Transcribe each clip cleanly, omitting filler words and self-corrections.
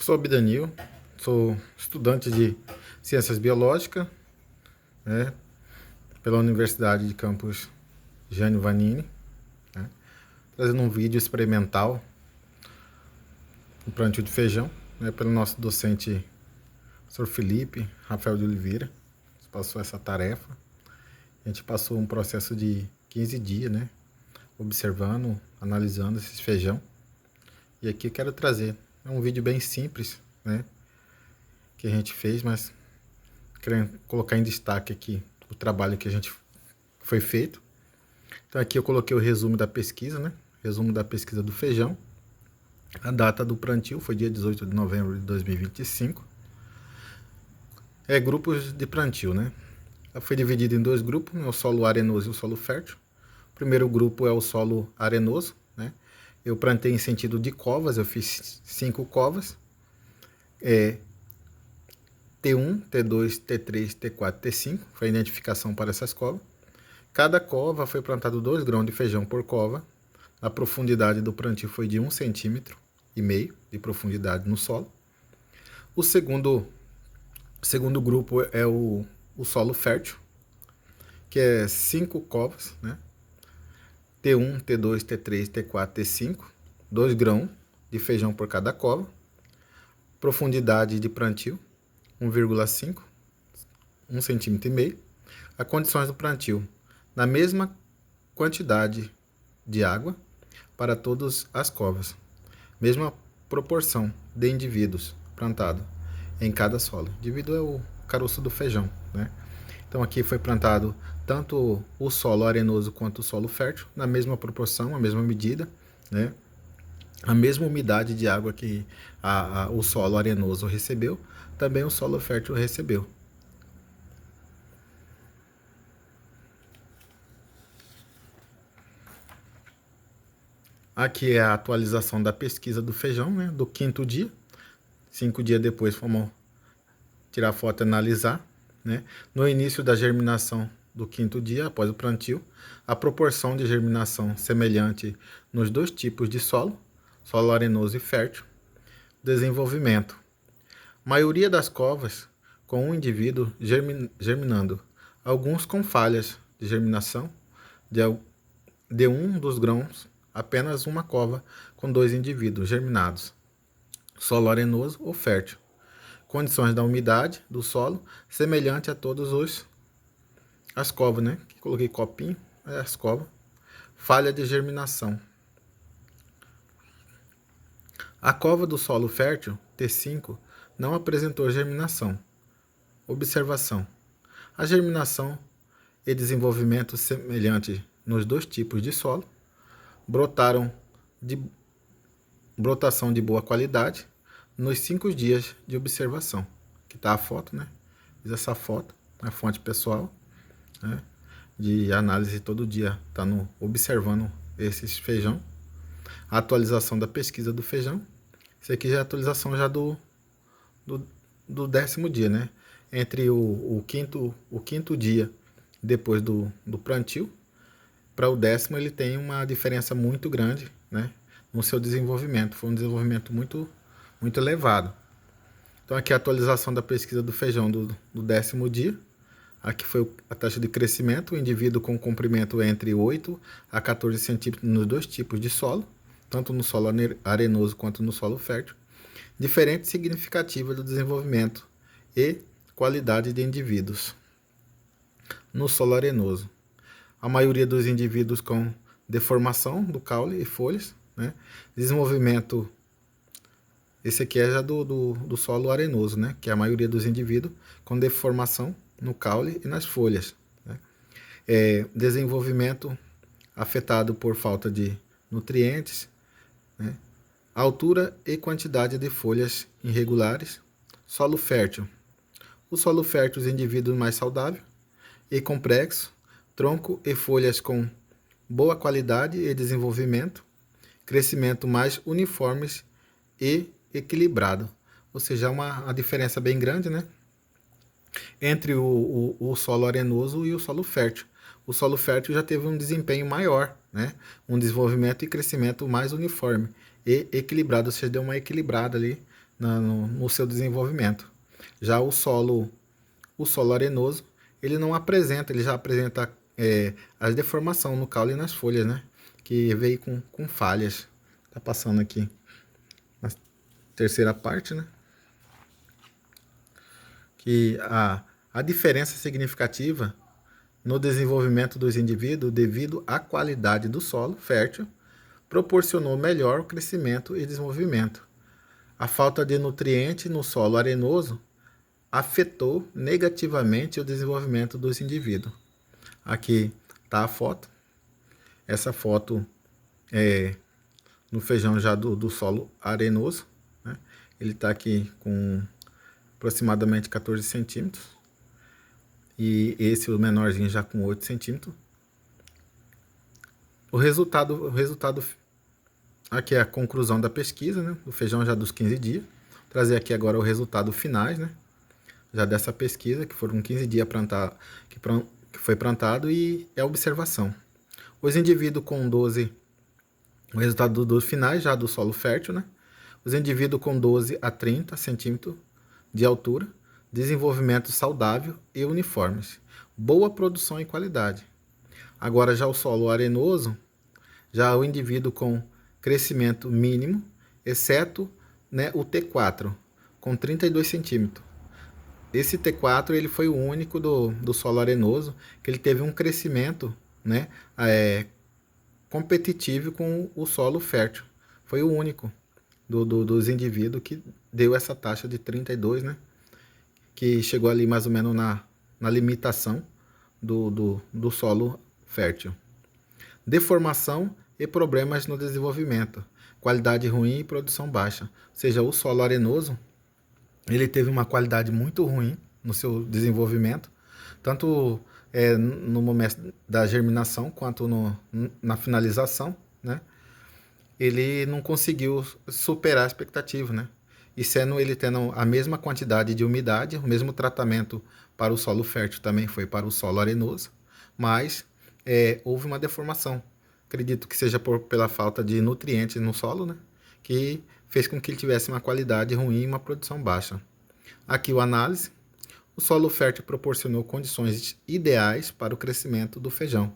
Sou Abdanil, sou estudante de Ciências Biológicas, né, pela Universidade de Campus Jânio Vanini, né, trazendo um vídeo experimental do plantio de feijão, né, pelo nosso docente, Sr. Felipe Rafael de Oliveira, que passou essa tarefa. A gente passou um processo de 15 dias, né, observando, analisando esses feijão. E aqui eu quero trazer um vídeo bem simples, né, que a gente fez, mas querendo colocar em destaque aqui o trabalho que foi feito. Então aqui eu coloquei o resumo da pesquisa, né, resumo da pesquisa do feijão. A data do plantio foi dia 18 de novembro de 2025. Grupos de plantio, né? Ela foi dividida em dois grupos, né, o solo arenoso e o solo fértil. O primeiro grupo é o solo arenoso, né? Eu plantei em sentido de covas, eu fiz 5 covas. T1, T2, T3, T4, T5, foi a identificação para essas covas. Cada cova foi plantado 2 grãos de feijão por cova. A profundidade do plantio foi de 1,5 cm de profundidade no solo. O segundo grupo é o solo fértil, que é 5 covas, né? T1, T2, T3, T4, T5, 2 grãos de feijão por cada cova. Profundidade de plantio, 1,5, 1,5 cm. As condições do plantio, na mesma quantidade de água para todas as covas. Mesma proporção de indivíduos plantados em cada solo. Indivíduo é o caroço do feijão, né? Então aqui foi plantado tanto o solo arenoso quanto o solo fértil, na mesma proporção, a mesma medida, né? A mesma umidade de água que o solo arenoso recebeu, também o solo fértil recebeu. Aqui é a atualização da pesquisa do feijão, né, do 5º dia. 5 dias depois fomos tirar foto e analisar, né? No início da germinação do 5º dia, após o plantio, a proporção de germinação semelhante nos 2 tipos de solo, solo arenoso e fértil. Desenvolvimento. Maioria das covas com um indivíduo germinando, alguns com falhas de germinação de um dos grãos, apenas uma cova com 2 indivíduos germinados, solo arenoso ou fértil. Condições da umidade do solo semelhante a todas as covas, né? Coloquei copinho, as covas. Falha de germinação. A cova do solo fértil, T5, não apresentou germinação. Observação. A germinação e desenvolvimento semelhante nos 2 tipos de solo. Brotação de boa qualidade nos 5 dias de observação. Aqui está a foto, né? Fiz essa foto, a fonte pessoal, né, de análise todo dia, está observando esses feijão. A atualização da pesquisa do feijão. Isso aqui já é a atualização já do 10º dia, né? Entre o quinto dia depois do plantio para o 10º, ele tem uma diferença muito grande, né, no seu desenvolvimento. Foi um desenvolvimento muito elevado. Então aqui a atualização da pesquisa do feijão do 10º dia. Aqui foi a taxa de crescimento, o indivíduo com comprimento entre 8 a 14 centímetros nos 2 tipos de solo, tanto no solo arenoso quanto no solo fértil. Diferença significativa do desenvolvimento e qualidade de indivíduos. No solo arenoso, a maioria dos indivíduos com deformação do caule e folhas, né? Desenvolvimento, esse aqui é já do solo arenoso, né? Que é a maioria dos indivíduos com deformação no caule e nas folhas, né? Desenvolvimento afetado por falta de nutrientes, né? Altura e quantidade de folhas irregulares. Solo fértil. O solo fértil, os indivíduos mais saudáveis e complexo, tronco e folhas com boa qualidade e desenvolvimento, crescimento mais uniformes e equilibrado. Ou seja, uma diferença bem grande, né, entre o solo arenoso e o solo fértil. O solo fértil já teve um desempenho maior, né, um desenvolvimento e crescimento mais uniforme e equilibrado, ou seja, deu uma equilibrada ali no seu desenvolvimento. Já o solo arenoso, ele não apresenta, ele já apresenta as deformações no caule e nas folhas, né? Que veio com falhas. Tá passando aqui na terceira parte, né? Que a diferença significativa no desenvolvimento dos indivíduos devido à qualidade do solo fértil proporcionou melhor crescimento e desenvolvimento. A falta de nutriente no solo arenoso afetou negativamente o desenvolvimento dos indivíduos. Aqui está a foto. Essa foto é no feijão já do solo arenoso, né? Ele está aqui com aproximadamente 14 centímetros. E esse, o menorzinho, já com 8 centímetros. O resultado aqui é a conclusão da pesquisa, né? Do feijão já dos 15 dias. Vou trazer aqui agora o resultado finais, né? Já dessa pesquisa, que foram 15 dias que foi plantado, e é a observação. Os indivíduos com 12, o resultado dos finais já do solo fértil, né? Os indivíduos com 12 a 30 centímetros de altura, desenvolvimento saudável e uniformes, boa produção e qualidade. Agora já o solo arenoso, já o indivíduo com crescimento mínimo, exceto, né, o T4, com 32 centímetros. Esse T4 ele foi o único do solo arenoso que ele teve um crescimento, né, competitivo com o solo fértil. Foi o único dos indivíduos que deu essa taxa de 32, né, que chegou ali mais ou menos na limitação do solo fértil. Deformação e problemas no desenvolvimento, qualidade ruim e produção baixa. Ou seja, o solo arenoso, ele teve uma qualidade muito ruim no seu desenvolvimento, tanto no momento da germinação quanto na finalização, né? Ele não conseguiu superar a expectativa, né? E sendo ele tendo a mesma quantidade de umidade, o mesmo tratamento para o solo fértil também foi para o solo arenoso, mas houve uma deformação. Acredito que seja pela falta de nutrientes no solo, né? Que fez com que ele tivesse uma qualidade ruim e uma produção baixa. Aqui o análise. O solo fértil proporcionou condições ideais para o crescimento do feijão.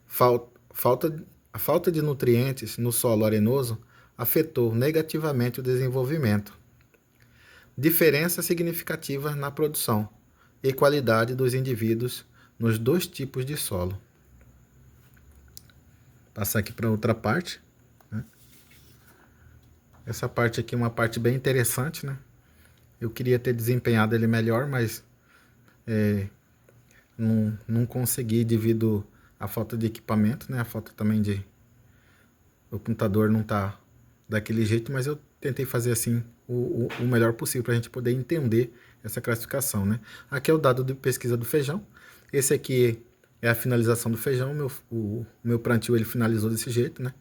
A falta de nutrientes no solo arenoso afetou negativamente o desenvolvimento. Diferença significativa na produção e qualidade dos indivíduos nos dois tipos de solo. Passar aqui para outra parte, né? Essa parte aqui é uma parte bem interessante, né? Eu queria ter desempenhado ele melhor, mas não consegui devido à falta de equipamento, né? A falta também o computador não tá daquele jeito, mas eu tentei fazer assim o melhor possível para a gente poder entender essa classificação, né? Aqui é o dado de pesquisa do feijão. Esse aqui é a finalização do feijão. O meu plantio ele finalizou desse jeito, né?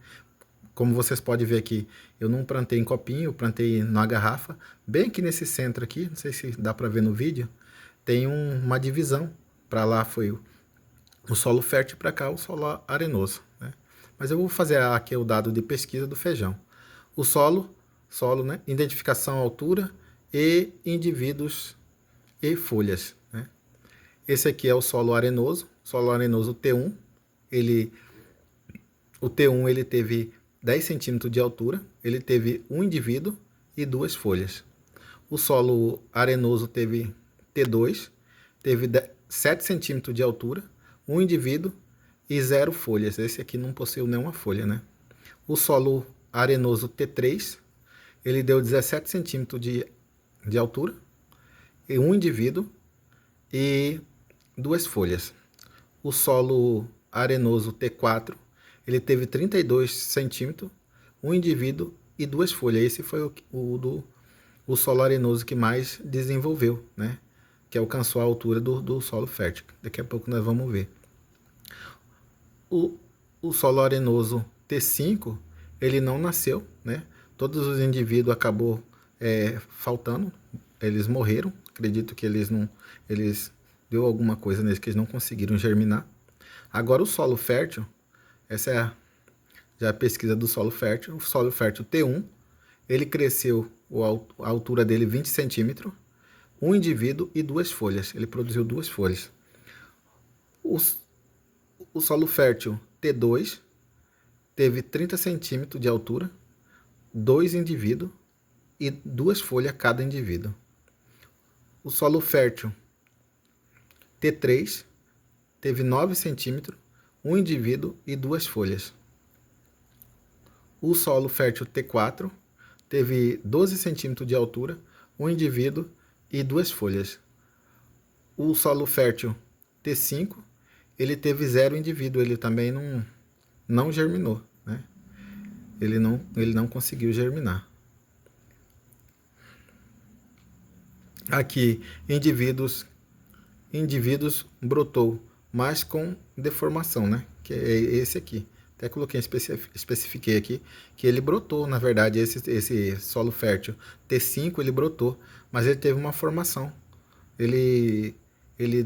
Como vocês podem ver aqui, eu não plantei em copinho, eu plantei na garrafa. Bem aqui nesse centro aqui, não sei se dá para ver no vídeo, tem uma divisão. Para lá foi o solo fértil, para cá o solo arenoso, né? Mas eu vou fazer aqui o dado de pesquisa do feijão. O solo, né? Identificação, altura e indivíduos e folhas, né? Esse aqui é o solo arenoso T1. O T1 ele teve 10 centímetros de altura, ele teve um indivíduo e duas folhas. O solo arenoso teve T2, teve 7 centímetros de altura, um indivíduo e 0 folhas. Esse aqui não possuiu nenhuma folha, né? O solo arenoso T3, ele deu 17 centímetros de altura, e um indivíduo e duas folhas. O solo arenoso T4, ele teve 32 centímetros, um indivíduo e duas folhas. Esse foi o solo arenoso que mais desenvolveu, né? Que alcançou a altura do solo fértil. Daqui a pouco nós vamos ver. O solo arenoso T5, ele não nasceu, né? Todos os indivíduos acabou faltando, eles morreram. Acredito que eles deu alguma coisa neles que eles não conseguiram germinar. Agora o solo fértil, essa é já a pesquisa do solo fértil. O solo fértil T1, ele cresceu a altura dele 20 centímetros, um indivíduo e 2 folhas. Ele produziu 2 folhas. O solo fértil T2 teve 30 centímetros de altura, 2 indivíduos e 2 folhas cada indivíduo. O solo fértil T3 teve 9 centímetros, um indivíduo e 2 folhas. O solo fértil T4 teve 12 centímetros de altura, um indivíduo e 2 folhas. O solo fértil T5, ele teve 0 indivíduo, ele também não germinou, né? Ele não conseguiu germinar. Aqui, indivíduos brotou, mas com deformação, né? Que é esse aqui. Até coloquei, especifiquei aqui, que ele brotou, na verdade, esse solo fértil T5, ele brotou, mas ele teve uma formação. Ele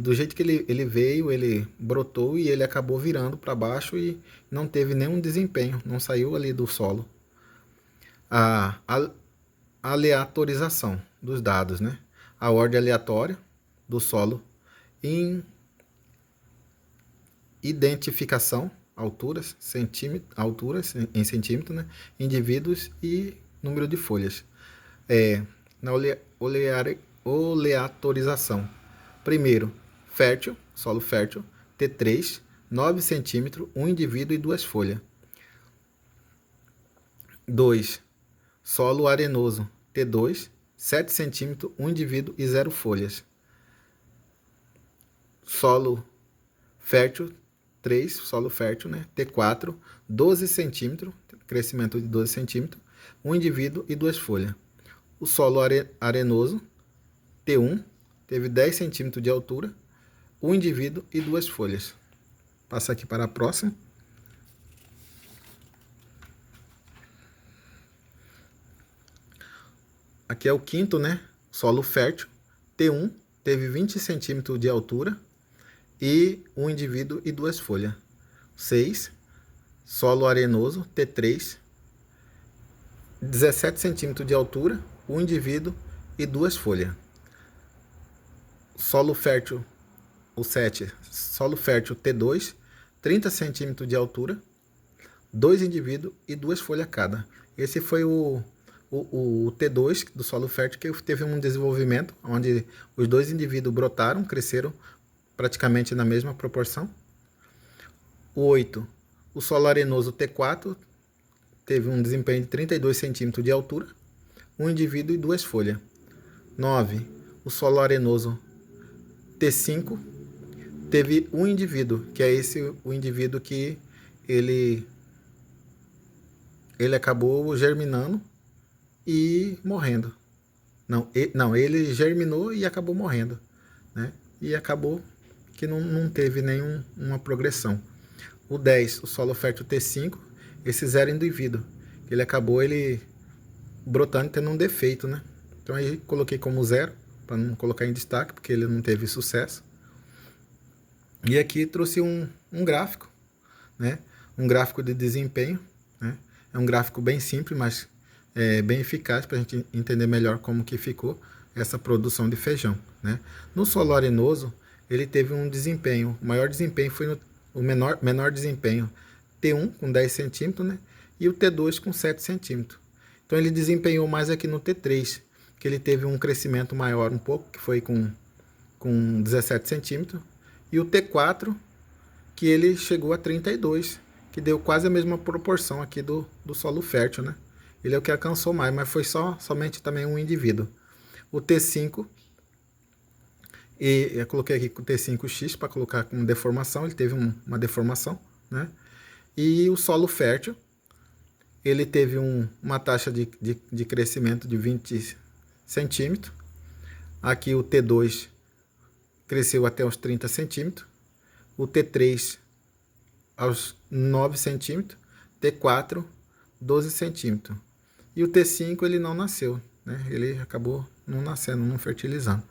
do jeito que ele veio, ele brotou e ele acabou virando para baixo e não teve nenhum desempenho, não saiu ali do solo. A aleatorização dos dados, né? A ordem aleatória do solo em identificação, alturas em centímetro, né? Indivíduos e número de folhas. Na oleatorização. Primeiro, fértil, solo fértil, T3, 9 centímetros, um indivíduo e 2 folhas. 2. Solo arenoso, T2, 7 centímetros, um indivíduo e 0 folhas. Solo fértil, 3, solo fértil, né? T4, 12 centímetros, crescimento de 12 centímetros, um indivíduo e 2 folhas. O solo arenoso, T1, teve 10 centímetros de altura, um indivíduo e 2 folhas. Passa aqui para a próxima. Aqui é o quinto, né? Solo fértil, T1, teve 20 centímetros de altura e um indivíduo e 2 folhas. 6. Solo arenoso, T3, 17 centímetros de altura, um indivíduo e 2 folhas. Solo fértil, o 7. Solo fértil, T2, 30 centímetros de altura, 2 indivíduos e 2 folhas cada. Esse foi o T2 do solo fértil, que teve um desenvolvimento onde os 2 indivíduos brotaram, cresceram praticamente na mesma proporção. O 8, o solo arenoso T4, teve um desempenho de 32 centímetros de altura, um indivíduo e 2 folhas. 9, o solo arenoso T5, teve um indivíduo, que é o indivíduo que ele acabou germinando e morrendo. Ele germinou e acabou morrendo, né? E acabou que não teve nenhuma progressão. O 10, o solo fértil T5, esse 0 indivíduo, ele acabou brotando e tendo um defeito, né? Então aí coloquei como 0, para não colocar em destaque, porque ele não teve sucesso. E aqui trouxe um gráfico, né? Um gráfico de desempenho, né? É um gráfico bem simples, mas bem eficaz para a gente entender melhor como que ficou essa produção de feijão, né? No solo arenoso, ele teve um desempenho, o maior desempenho foi o menor desempenho, T1 com 10 centímetros, né? E o T2 com 7 centímetros. Então ele desempenhou mais aqui no T3, que ele teve um crescimento maior um pouco, que foi com 17 centímetros. E o T4, que ele chegou a 32, que deu quase a mesma proporção aqui do solo fértil, né? Ele é o que alcançou mais, mas foi somente também um indivíduo. O T5, e eu coloquei aqui com o T5X para colocar com deformação, ele teve uma deformação, né? E o solo fértil, ele teve uma taxa de crescimento de 20 centímetros. Aqui o T2 cresceu até os 30 centímetros. O T3 aos 9 centímetros. T4, 12 centímetros. E o T5 ele não nasceu, né? Ele acabou não nascendo, não fertilizando.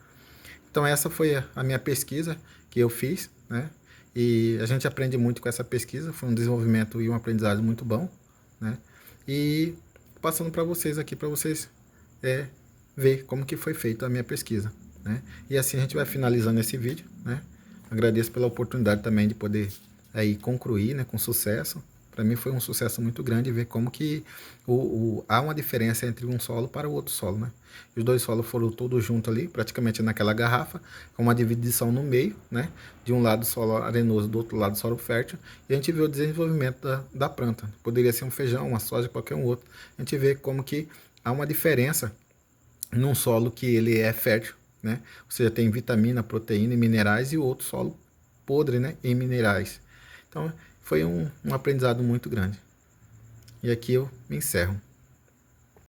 Então essa foi a minha pesquisa que eu fiz, né? E a gente aprende muito com essa pesquisa, foi um desenvolvimento e um aprendizado muito bom, né? E passando para vocês aqui, para vocês ver como que foi feita a minha pesquisa, né? E assim a gente vai finalizando esse vídeo, né? Agradeço pela oportunidade também de poder aí concluir, né, com sucesso. Para mim foi um sucesso muito grande ver como que há uma diferença entre um solo para o outro solo, né? Os dois solos foram todos juntos ali, praticamente naquela garrafa, com uma divisão no meio, né? De um lado solo arenoso, do outro lado solo fértil, e a gente vê o desenvolvimento da planta. Poderia ser um feijão, uma soja, qualquer um outro. A gente vê como que há uma diferença num solo que ele é fértil, né? Ou seja, tem vitamina, proteína e minerais, e o outro solo podre, né? Em minerais. Então, foi um aprendizado muito grande. E aqui eu me encerro.